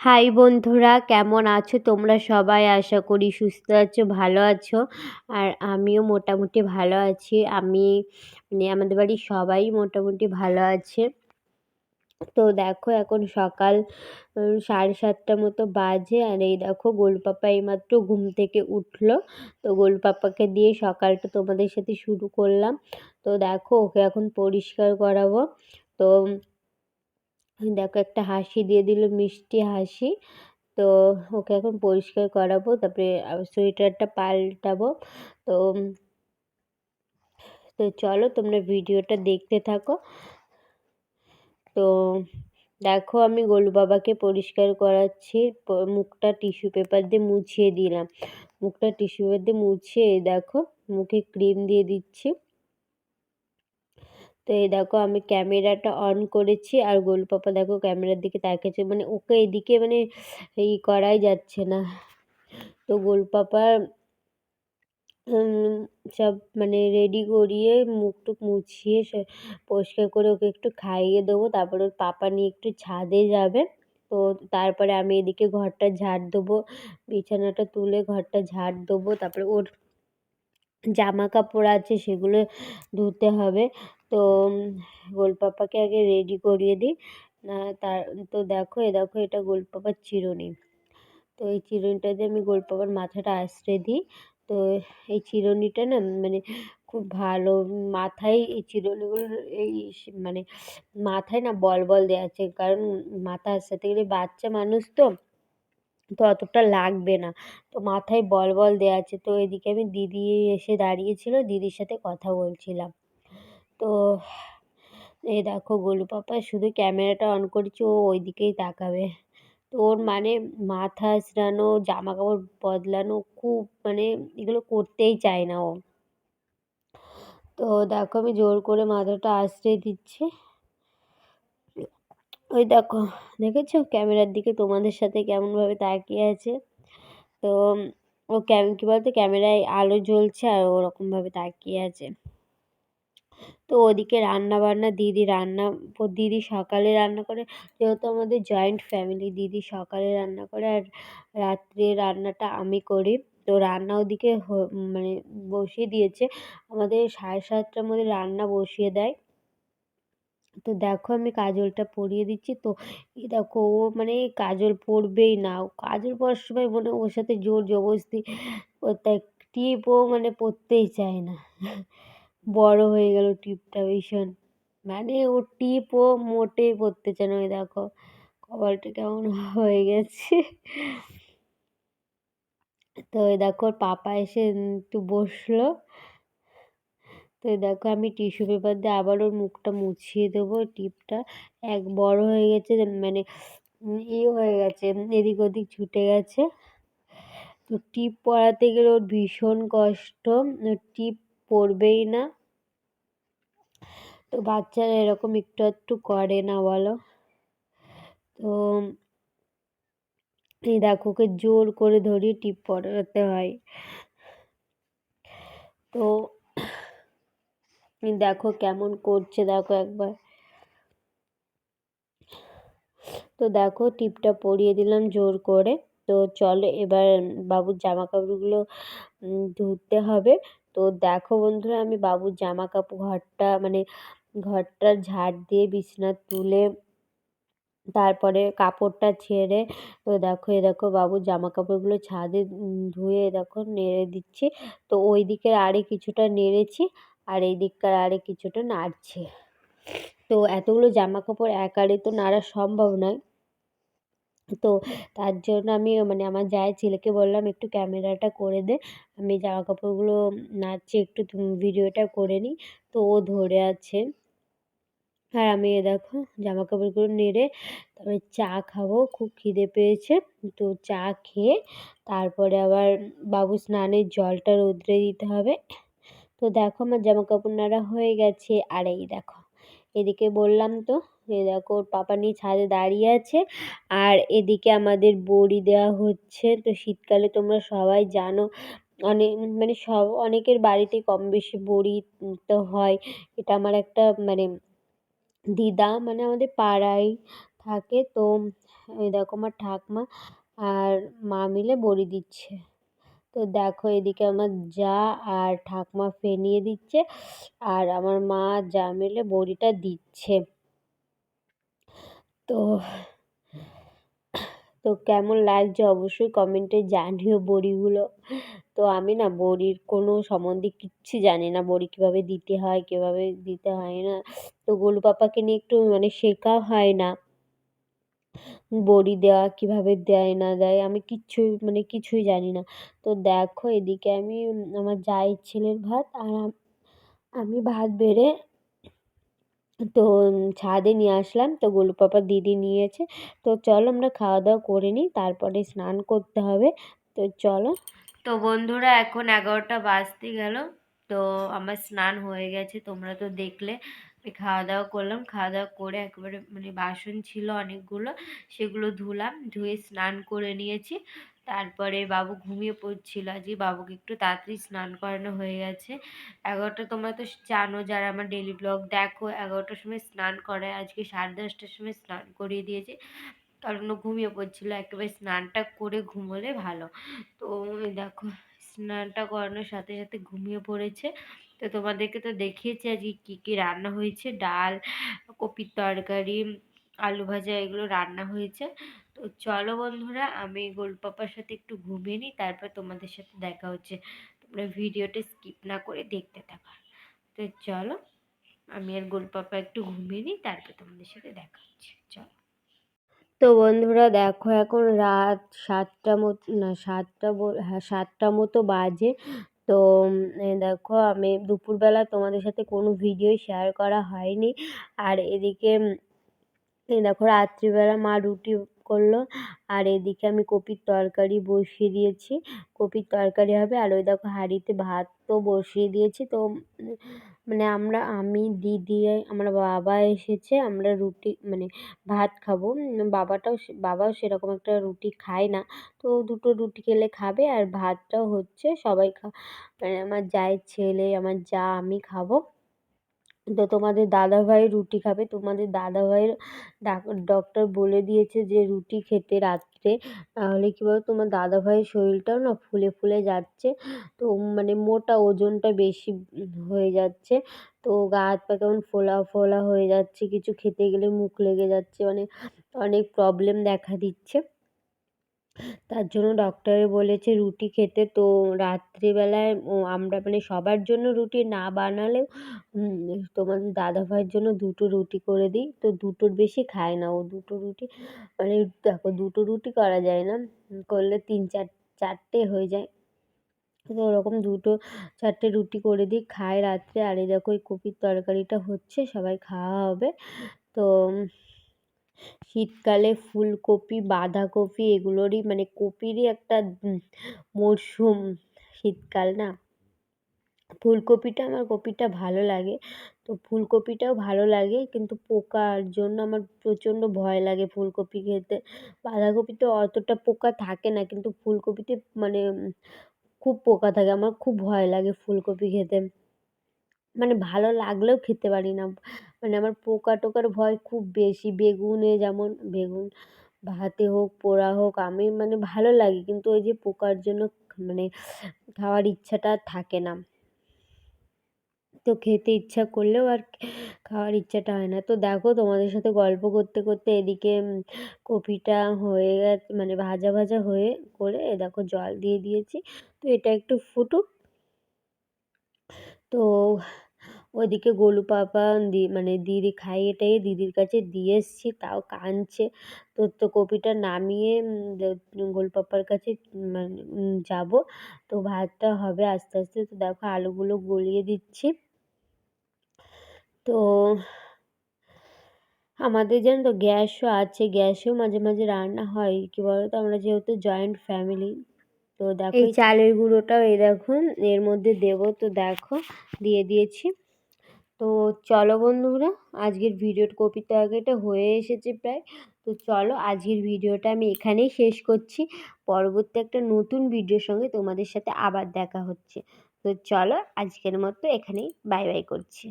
High বন্ধুরা, কেমন আছো তোমরা সবাই? আশা করি সুস্থ আছো, ভালো আছো। আর আমিও মোটামুটি ভালো আছি। আমাদের বাড়ির সবাই মোটামুটি ভালো আছে। তো দেখো এখন সকাল 7:30 মতো বাজে, আর এই দেখো গোলু পাপা এইমাত্র ঘুম থেকে উঠলো। তো গোলু পাপাকে দিয়ে সকালটা তোমাদের সাথে শুরু করলাম। তো দেখো ওকে এখন পরিষ্কার করাবো। তো দেখো একটা হাসি দিয়ে দিল, মিষ্টি হাসি। তো ওকে এখন পরিষ্কার করাবো, তারপরে সোয়েটারটা পাল্টাবো। তো তো চলো তোমরা ভিডিওটা দেখতে থাকো। তো দেখো আমি গোলু বাবাকে পরিষ্কার করাচ্ছি, মুখটা টিস্যু পেপার দিয়ে মুছিয়ে দিলাম। মুখটা টিস্যু পেপার দিয়ে মুছিয়ে দেখো মুখে ক্রিম দিয়ে দিচ্ছি। তো এই দেখো আমি ক্যামেরাটা অন করেছি, আর গোলু পাপা দেখো ক্যামেরার দিকে তাকিয়েছে, মানে ওকে এদিকে মানে করাই যাচ্ছে না। তো গোলু পাপা সব মানে রেডি করিয়ে মুখ টুক মুছিয়ে পরিষ্কার করে ওকে একটু খাইয়ে দেবো, তারপর ওর পাপা নিয়ে একটু ছাদে যাবে। তো তারপরে আমি এদিকে ঘরটা ঝাড় দেবো, বিছানাটা তুলে ঘরটা ঝাড় দেবো, তারপরে ওর জামা কাপড় আছে সেগুলো ধুতে হবে। তো গোলপাপাকে আগে রেডি করিয়ে দিই। তার তো দেখো এটা গোলপাপার চিরুনি। তো এই চিরুনিটা দিয়ে আমি গোলপাপার মাথাটা আঁচড়ে দিই। তো এই চিরুনিটা না মানে খুব ভালো, মাথায় এই চিরুনিগুলো মানে মাথায় না বল বল দেওয়া আছে, কারণ মাথা আঁচড়াতে গেলে বাচ্চা মানুষ তো অতটা লাগবে না। তো মাথায় বল বল দেওয়া আছে। তো এদিকে আমি দিদি এসে দাঁড়িয়েছিল, দিদির সাথে কথা বলছিলাম। তো এই দেখো গোলু পাপা শুধু ক্যামেরাটা অন করেছে, ও ওই দিকেই তাকাবে। তো ওর মানে মাথা আঁচড়ানো, জামা কাপড় বদলানো খুব মানে এগুলো করতেই চায় না ও। তো দেখো আমি জোর করে মাথাটা আঁচড়ে দিচ্ছি। ওই দেখো, দেখেছো ক্যামেরার দিকে তোমাদের সাথে কেমনভাবে তাকিয়ে আছে। তো ও কী বলতো, ক্যামেরায় আলো জ্বলছে আর ওরকমভাবে তাকিয়ে আছে। তো ওদিকে রান্নাবান্না দিদি সকালে রান্না করে, যেহেতু আমাদের জয়েন্ট ফ্যামিলি, দিদি সকালে রান্না করে আর রাত্রে রান্নাটা আমি করি। তো রান্না ওদিকে মানে বসিয়ে দিয়েছে, আমাদের 7:30টার মধ্যে রান্না বসিয়ে দেয়। তো দেখো আমি কাজলটা পরিয়ে দিচ্ছি। তো এই দেখো ও মানে কাজল পরবেই না, কাজল পরার সময় মনে ওর সাথে জোর জবরদস্তি করতে টিপ ও মানে পরতেই চায় না। বড় হয়ে গেল টিপটা ভীষণ, মানে ও টিপ ও মোটেই পরতে চায় না। ওই দেখো কপালটা কেমন হয়ে গেছে। তো ওই দেখো ওর পাপা এসে একটু বসলো। তো দেখো আমি টিস্যু পেপার দিয়ে আবার ওর মুখটা মুছিয়ে দেবো। টিপটা বড় হয়ে গেছে, মানে হয়ে গেছে, এদিক ওদিক ছুটে গেছে। তো টিপ পরাতে গেলে ওর ভীষণ কষ্ট, টিপ পরবেই না। তো বাচ্চারা এরকম একটু একটু করে না বলো। তো এই দেখো ওকে জোর করে ধরিয়ে টিপ পরাতে হয়। তো দেখো কেমন করছে, দেখো একবার। তো দেখো টিপটা পরিয়ে দিলাম জোর করে। তো চলো এবার বাবুর জামা কাপড়গুলো ধুতে হবে। তো দেখো বন্ধুরা আমি বাবুর জামা কাপড় ঘরটা ঝাড় দিয়ে বিছানা তুলে তারপরে কাপড়টা ছেড়ে, তো দেখো দেখো বাবুর জামা কাপড়গুলো ছাদে ধুয়ে দেখো নেড়ে দিচ্ছি। তো ওই দিকের আরে কিছুটা নেড়েছি, আর এই দিককার আরে কিছুটা নাড়ছে। তো এতগুলো জামা কাপড় একারে তো নাড়া সম্ভব নয়। তো তার জন্য আমি মানে আমার জায়ের ছেলেকে বললাম একটু ক্যামেরাটা করে দে, আমি জামা কাপড়গুলো নাড়ছি, একটু ভিডিওটা করে নিই। তো ও ধরে আছে, আর আমি দেখো জামা কাপড়গুলো নেড়ে তারপরে চা খাবো, খুব খিদে পেয়েছে। তো চা খেয়ে তারপরে আবার বাবু স্নানের জলটা রৌদ্রে দিতে হবে। তো দেখো আমার জামা কাপড় নাড়া হয়ে গেছে। আর এই দেখো এদিকে বললাম তো, এই দেখো ওর পাপা নিয়ে ছাদে দাঁড়িয়ে আছে, আর এদিকে আমাদের বড়ি দেওয়া হচ্ছে। তো শীতকালে তোমরা সবাই জানো অনেক মানে অনেকের বাড়িতে কম বেশি বড়ি তো হয়। এটা আমার একটা মানে দিদা, মানে আমাদের পাড়ায় থাকে। তো এই দেখো আমার ঠাকমা আর মা মিলে বড়ি দিচ্ছে। তো দেখো এদিকে আমার জা আর ঠাকমা ফেনিয়ে দিচ্ছে আর আমার মা আর জা মিলে বড়িটা দিচ্ছে। তো তো কেমন লাগছে অবশ্যই কমেন্টে জানিও বড়িগুলো। তো আমি না বড়ির কোনো সম্বন্ধে কিচ্ছু জানি না, বড়ি কীভাবে দিতে হয় কীভাবে দিতে হয় না। তো গোলু পাপাকে নিয়ে একটু মানে শেখা হয় না বড়ি দেওয়া কীভাবে দেয় না দেয়, আমি কিছুই জানি না। তো দেখো এদিকে আমি আমার জায়ের ছেলের ভাত আর আমি ভাত বেড়ে তো ছাদে নিয়ে আসলাম। তো গোলু পাপার দিদি নিয়েছে। তো চলো আমরা খাওয়া দাওয়া করে নিই, তারপরে স্নান করতে হবে। তো চলো। তো বন্ধুরা এখন 11টা বাজতে গেল। তো আমার স্নান হয়ে গেছে, তোমরা তো দেখলে। আমি খাওয়া দাওয়া করলাম, খাওয়া দাওয়া করে একেবারে মানে বাসন ছিল অনেকগুলো, সেগুলো ধুলাম, ধুয়ে স্নান করে নিয়েছি। তারপরে বাবু ঘুমিয়ে পড়ছিল, আজকে বাবুকে একটু তাড়াতাড়ি স্নান করানো হয়ে গেছে। 11টা, তোমরা তো জানো যারা আমার ডেলি ব্লগ দেখো, 11টার সময় স্নান করায়, আজকে 10:30টার সময় স্নান করিয়ে দিয়েছে, কারণ ও ঘুমিয়ে পড়ছিল। একেবারে স্নানটা করে ঘুমোলে ভালো। তো এই দেখো স্নানটা করানোর সাথে সাথে ঘুমিয়ে পড়েছে। তো তোমাদেরকে তো দেখিয়েছি আজকে কী কী রান্না হয়েছে, ডাল, কপির তরকারি, আলু ভাজা, এগুলো রান্না হয়েছে। তো চলো বন্ধুরা, আমি গোলু পাপার সাথে একটু ঘুমিয়ে নিই, তারপর তোমাদের সাথে দেখা হচ্ছে। তোমরা ভিডিওটা স্কিপ না করে দেখতে থাকো। তো চলো, আমি আর গোলু পাপা একটু ঘুমিয়ে নিই, তারপর তোমাদের সাথে দেখা হচ্ছে। চলো। তো বন্ধুরা দেখো এখন রাত 7টা মতো, না 7টা মতো বাজে। তো দেখো আমি দুপুরবেলা তোমাদের সাথে কোনো ভিডিও শেয়ার করা হয়নি। আর এদিকে এই দেখো রাত্রিবেলা মা রুটি করলো আর এদিকে আমি কপির তরকারি বসিয়ে দিয়েছি, কপির তরকারি হবে। আর ওই দেখো হাঁড়িতে ভাতও বসিয়ে দিয়েছি। তো মানে আমি দিদি আমার বাবা এসেছে, আমরা রুটি মানে ভাত খাবো। বাবাও সেরকম একটা রুটি খায় না, তো দুটো রুটি খেলে খাবে। আর ভাতটাও হচ্ছে, সবাই মানে আমার জায়ের ছেলে, আমার জা, আমি খাবো। তো তোমাদের দাদাভাই রুটি খাবে। তোমাদের দাদাভাইয়ের ডক্টর বলে দিয়েছে যে রুটি খেতে রাত্রে, নাহলে কী বলো তোমার দাদাভাইয়ের শরীরটাও না ফুলে ফুলে যাচ্ছে। তো মানে মোটা, ওজনটা বেশি হয়ে যাচ্ছে। তো গা হাত পা কেমন ফোলা ফোলা হয়ে যাচ্ছে, কিছু খেতে গেলে মুখ লেগে যাচ্ছে, মানে অনেক প্রবলেম দেখা দিচ্ছে। তার জন্য ডক্টরে বলেছে রুটি খেতে। তো রাত্রিবেলায় আমরা মানে সবার জন্য রুটি না বানালেও তোমাদের দাদাভাইয়ের জন্য দুটো রুটি করে দিই। তো দুটোর বেশি খায় না ও, দুটো রুটি মানে দেখো দুটো রুটি করা যায় না, করলে 3-4টে হয়ে যায়। তো ওরকম 2-4টে রুটি করে দিই, খায় রাত্রে। আর এই দেখো এই কপির তরকারিটা হচ্ছে, সবাই খাওয়া হবে। তো শীতকালে ফুলকপি, বাঁধাকপি, এগুলোরই মানে কপিরই একটা মরশুম, শীতকাল না। আমার কপিটা ভালো লাগে। তো ফুলকপিটাও ভালো লাগে, কিন্তু পোকার জন্য আমার প্রচণ্ড ভয় লাগে ফুলকপি খেতে। বাঁধাকপিতে অতটা পোকা থাকে না, কিন্তু ফুলকপিতে মানে খুব পোকা থাকে। আমার খুব ভয় লাগে ফুলকপি খেতে, মানে ভালো লাগলেও খেতে পারি না। মানে আমার পোকা টোকার ভয় খুব বেশি। বেগুনে যেমন বেগুন ভাতে হোক, পোড়া হোক, আমি মানে ভালো লাগে, কিন্তু ওই যে পোকার জন্য মানে খাওয়ার ইচ্ছাটা থাকে না। তো খেতে ইচ্ছা করলেও আর খাওয়ার ইচ্ছাটা হয় না। তো দেখো তোমাদের সাথে গল্প করতে করতে এদিকে কপিটা হয়ে গেছে, মানে ভাজা ভাজা হয়ে করে দেখো জল দিয়ে দিয়েছি। তো এটা একটু ফুটুক। তো ওইদিকে গোলু পাপা মানে দিদি খাইয়ে টাইয়ে দিদির কাছে দিয়ে এসেছি, তাও কাঁদছে। তো কপিটা নামিয়ে গোলু পাপার কাছে মানে যাবো। তো ভাতটা হবে আস্তে আস্তে। তো দেখো আলুগুলো গলিয়ে দিচ্ছি। তো আমাদের জানো তো গ্যাসও আছে, গ্যাসেও মাঝে মাঝে রান্না হয়। কী বলো তো, আমরা যেহেতু জয়েন্ট ফ্যামিলি। তো দেখো এই চালের গুঁড়োটাও এই দেখুন এর মধ্যে দেবো। তো দেখো দিয়ে দিয়েছি। তো চলো বন্ধুরা, আজকের কপির তরকারিটা হয়ে এসেছে প্রায়। তো চলো আজকের ভিডিওটা আমি এখানেই শেষ করছি। পরবর্তী একটা নতুন ভিডিওর সঙ্গে তোমাদের সাথে আবার দেখা হচ্ছে। তো চলো আজকের মতো এখানেই বাই বাই করছি।